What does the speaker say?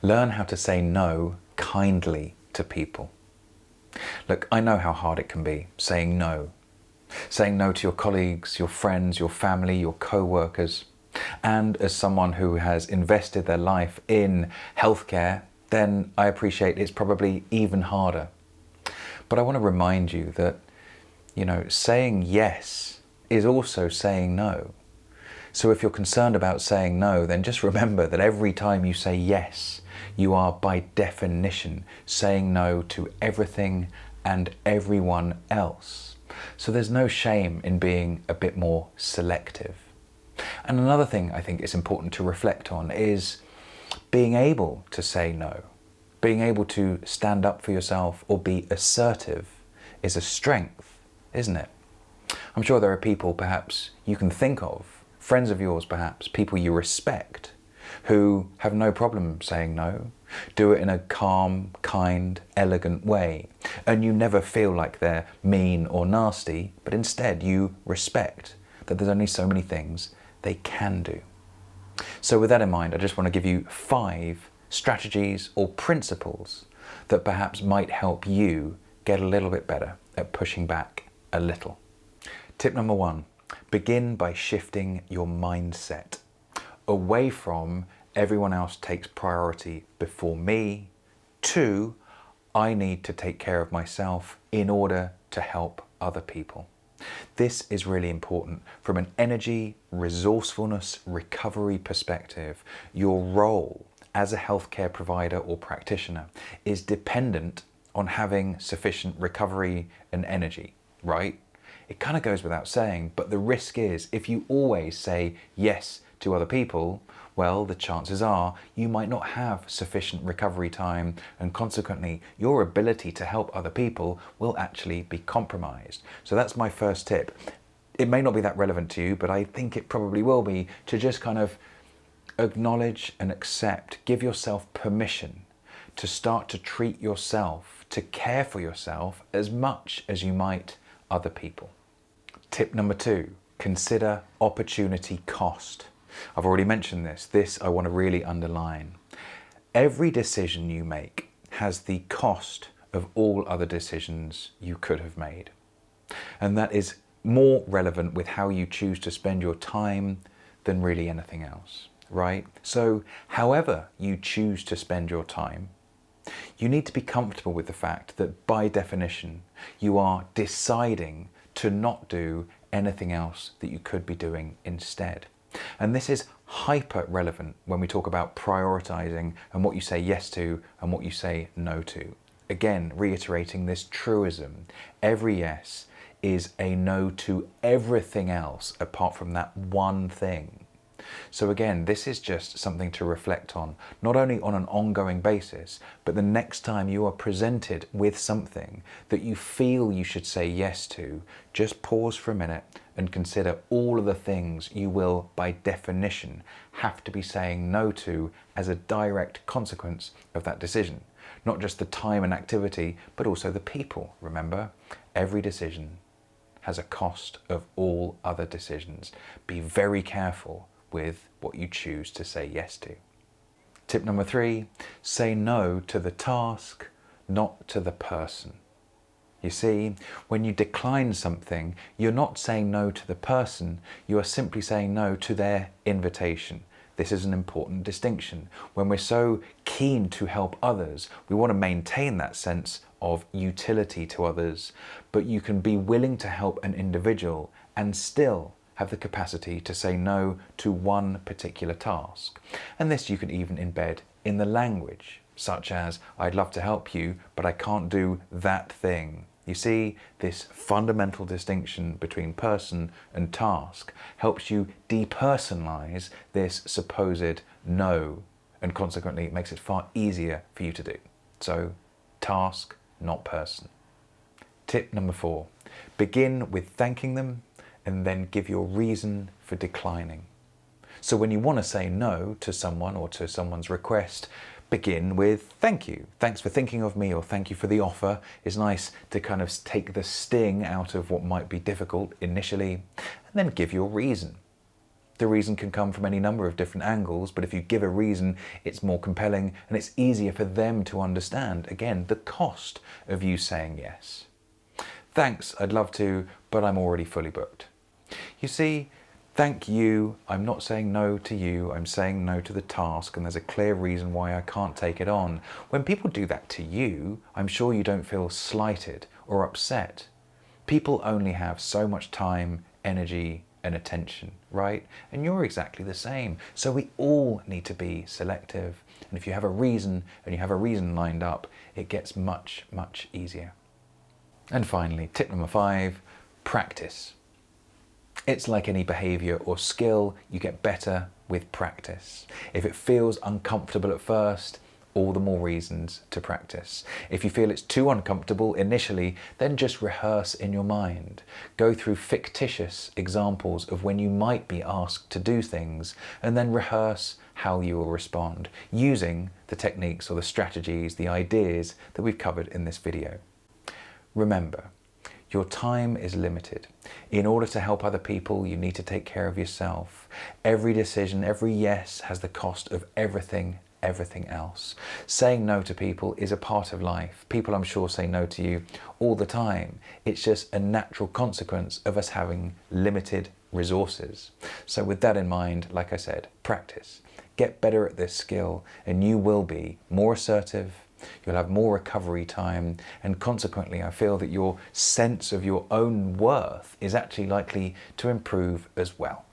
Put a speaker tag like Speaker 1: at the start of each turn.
Speaker 1: Learn how to say no kindly to people. Look, I know how hard it can be saying no. Saying no to your colleagues, your friends, your family, your co-workers. And as someone who has invested their life in healthcare, then I appreciate it's probably even harder. But I want to remind you that, saying yes is also saying no. So if you're concerned about saying no, then just remember that every time you say yes, you are by definition saying no to everything and everyone else. So there's no shame in being a bit more selective. And another thing I think is important to reflect on is being able to say no. Being able to stand up for yourself or be assertive is a strength, isn't it? I'm sure there are people perhaps you can think of, friends of yours perhaps, people you respect, who have no problem saying no, do it in a calm, kind, elegant way, and you never feel like they're mean or nasty, but instead you respect that there's only so many things they can do. So with that in mind, I just want to give you 5 strategies or principles that perhaps might help you get a little bit better at pushing back a little. Tip number 1, begin by shifting your mindset away from everyone else takes priority before me to I need to take care of myself in order to help other people. This is really important from an energy, resourcefulness, recovery perspective. Your role as a healthcare provider or practitioner is dependent on having sufficient recovery and energy, right? It kind of goes without saying, but the risk is if you always say yes to other people, well, the chances are you might not have sufficient recovery time, and consequently your ability to help other people will actually be compromised. So that's my first tip. It may not be that relevant to you, but I think it probably will be, to just kind of acknowledge and accept, give yourself permission to start to treat yourself, to care for yourself as much as you might other people. Tip number 2, consider opportunity cost. I've already mentioned this. This I want to really underline. Every decision you make has the cost of all other decisions you could have made. And that is more relevant with how you choose to spend your time than really anything else, right? So however you choose to spend your time, you need to be comfortable with the fact that by definition, you are deciding to not do anything else that you could be doing instead. And this is hyper relevant when we talk about prioritizing and what you say yes to and what you say no to. Again, reiterating this truism, every yes is a no to everything else apart from that one thing. So again, this is just something to reflect on, not only on an ongoing basis, but the next time you are presented with something that you feel you should say yes to, just pause for a minute and consider all of the things you will, by definition, have to be saying no to as a direct consequence of that decision. Not just the time and activity, but also the people. Remember, every decision has a cost of all other decisions. Be very careful with what you choose to say yes to. Tip number 3, say no to the task, not to the person. You see, when you decline something, you're not saying no to the person, you are simply saying no to their invitation. This is an important distinction. When we're so keen to help others, we want to maintain that sense of utility to others, but you can be willing to help an individual and still have the capacity to say no to one particular task. And this you can even embed in the language, such as, I'd love to help you, but I can't do that thing. You see, this fundamental distinction between person and task helps you depersonalize this supposed no, and consequently it makes it far easier for you to do. So, task, not person. Tip number 4, begin with thanking them and then give your reason for declining. So when you want to say no to someone or to someone's request, begin with thank you. Thanks for thinking of me, or thank you for the offer. It's nice to kind of take the sting out of what might be difficult initially, and then give your reason. The reason can come from any number of different angles, but if you give a reason, it's more compelling and it's easier for them to understand, again, the cost of you saying yes. Thanks, I'd love to, but I'm already fully booked. You see, thank you, I'm not saying no to you, I'm saying no to the task, and there's a clear reason why I can't take it on. When people do that to you, I'm sure you don't feel slighted or upset. People only have so much time, energy, and attention, right? And you're exactly the same. So we all need to be selective. And if you have a reason and you have a reason lined up, it gets much, much easier. And finally, tip number 5, practice. It's like any behavior or skill, you get better with practice. If it feels uncomfortable at first, all the more reasons to practice. If you feel it's too uncomfortable initially, then just rehearse in your mind. Go through fictitious examples of when you might be asked to do things, and then rehearse how you will respond, using the techniques or the strategies, the ideas that we've covered in this video. Remember, your time is limited. In order to help other people, you need to take care of yourself. Every decision, every yes has the cost of everything else. Saying no to people is a part of life. People, I'm sure, say no to you all the time. It's just a natural consequence of us having limited resources. So with that in mind, like I said, practice. Get better at this skill and you will be more assertive, you'll have more recovery time, and consequently I feel that your sense of your own worth is actually likely to improve as well.